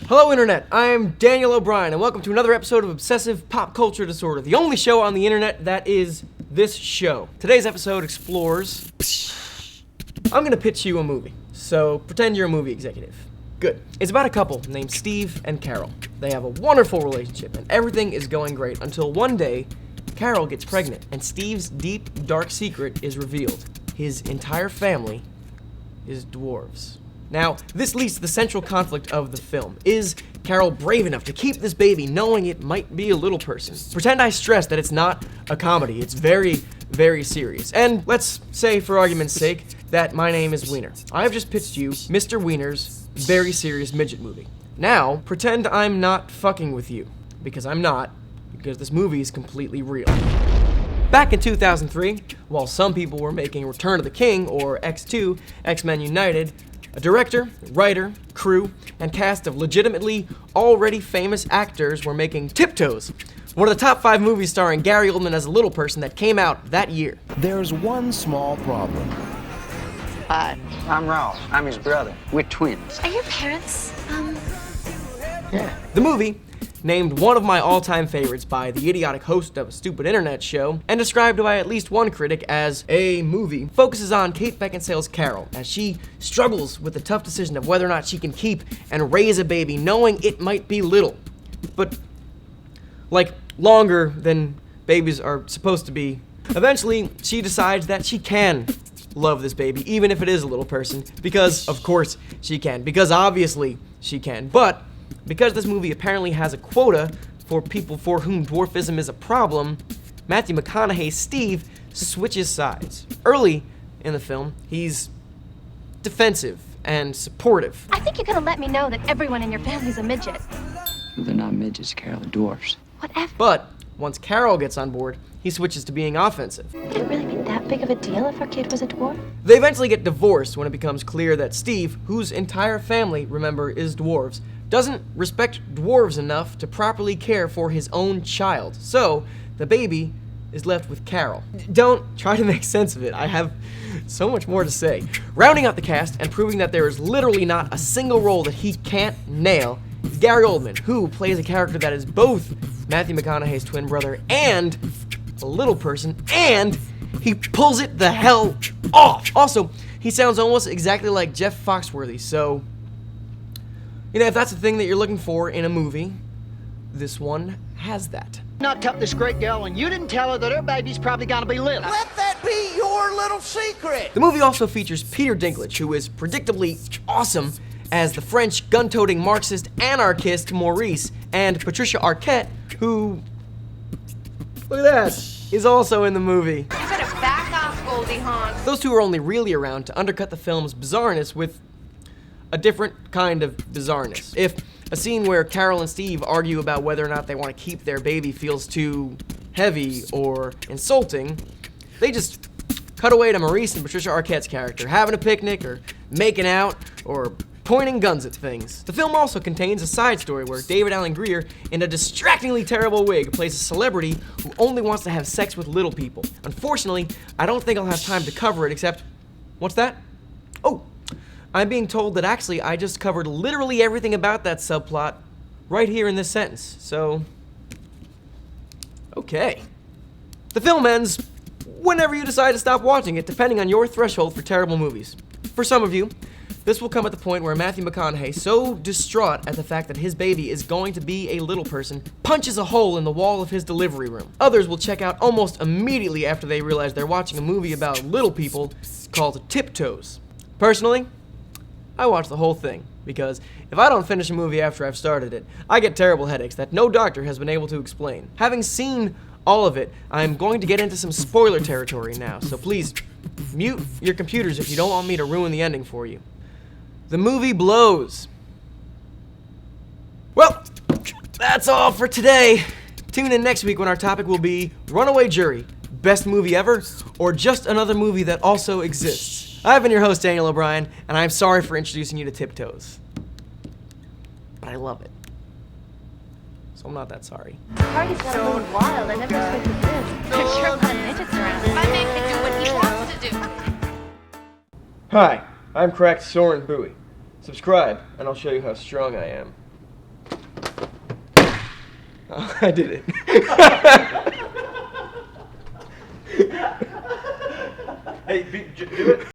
Hello Internet, I'm Daniel O'Brien and welcome to another episode of Obsessive Pop Culture Disorder, the only show on the internet that is this show. Today's episode explores... I'm gonna pitch you a movie, so pretend you're a movie executive. Good. It's about a couple named Steve and Carol. They have a wonderful relationship and everything is going great until one day, Carol gets pregnant and Steve's deep, dark secret is revealed. His entire family is dwarves. Now, this leads to the central conflict of the film. Is Carol brave enough to keep this baby knowing it might be a little person? Pretend I stress that it's not a comedy. It's very, very serious. And let's say, for argument's sake, that my name is Wiener. I've just pitched you Mr. Wiener's very serious midget movie. Now, pretend I'm not fucking with you. Because I'm not. Because this movie is completely real. Back in 2003, while some people were making Return of the King, or X2, X-Men United, a director, writer, crew, and cast of legitimately already famous actors were making Tiptoes, one of the top 5 movies starring Gary Oldman as a little person that came out that year. There's one small problem. Hi, I'm Ross. I'm his brother. We're twins. Are your parents, Yeah. The movie, named one of my all-time favorites by the idiotic host of a stupid internet show, and described by at least one critic as a movie, focuses on Kate Beckinsale's Carol as she struggles with the tough decision of whether or not she can keep and raise a baby knowing it might be little, but like longer than babies are supposed to be. Eventually, she decides that she can love this baby, even if it is a little person, because of course she can, because obviously she can, but because this movie apparently has a quota for people for whom dwarfism is a problem, Matthew McConaughey's Steve switches sides. Early in the film, he's defensive and supportive. I think you're gonna let me know that everyone in your family's a midget. They're not midgets, Carol. They're dwarfs. Whatever. But once Carol gets on board, he switches to being offensive. Would it really be that big of a deal if our kid was a dwarf? They eventually get divorced when it becomes clear that Steve, whose entire family, remember, is dwarves, doesn't respect dwarves enough to properly care for his own child. So, the baby is left with Carol. Don't try to make sense of it. I have so much more to say. Rounding out the cast and proving that there is literally not a single role that he can't nail, Gary Oldman, who plays a character that is both Matthew McConaughey's twin brother and a little person, and he pulls it the hell off. Also, he sounds almost exactly like Jeff Foxworthy, so... you know, if that's the thing that you're looking for in a movie, this one has that. Knocked up this great girl and you didn't tell her that her baby's probably gonna be little. Let that be your little secret. The movie also features Peter Dinklage, who is predictably awesome as the French gun-toting Marxist anarchist Maurice, and Patricia Arquette, who, look at that, is also in the movie. You better back off, Goldie Hawn. Those two are only really around to undercut the film's bizarreness with a different kind of bizarreness. If a scene where Carol and Steve argue about whether or not they want to keep their baby feels too heavy or insulting, they just cut away to Maurice and Patricia Arquette's character having a picnic or making out or pointing guns at things. The film also contains a side story where David Alan Grier, in a distractingly terrible wig, plays a celebrity who only wants to have sex with little people. Unfortunately, I don't think I'll have time to cover it except, what's that? Oh, I'm being told that actually I just covered literally everything about that subplot right here in this sentence, so... okay. The film ends whenever you decide to stop watching it, depending on your threshold for terrible movies. For some of you, this will come at the point where Matthew McConaughey, so distraught at the fact that his baby is going to be a little person, punches a hole in the wall of his delivery room. Others will check out almost immediately after they realize they're watching a movie about little people called Tiptoes. Personally, I watch the whole thing, because if I don't finish a movie after I've started it, I get terrible headaches that no doctor has been able to explain. Having seen all of it, I'm going to get into some spoiler territory now, so please mute your computers if you don't want me to ruin the ending for you. The movie blows. Well, that's all for today. Tune in next week when our topic will be Runaway Jury, best movie ever, or just another movie that also exists. I've been your host, Daniel O'Brien, and I'm sorry for introducing you to Tiptoes. But I love it. So I'm not that sorry. Party's got a little wild. I never expected this. There's sure a lot of midgets around. My man can do what he wants to do. Hi, I'm Cracked Soren Bowie. Subscribe, and I'll show you how strong I am. Oh, I did it. Hey, do it.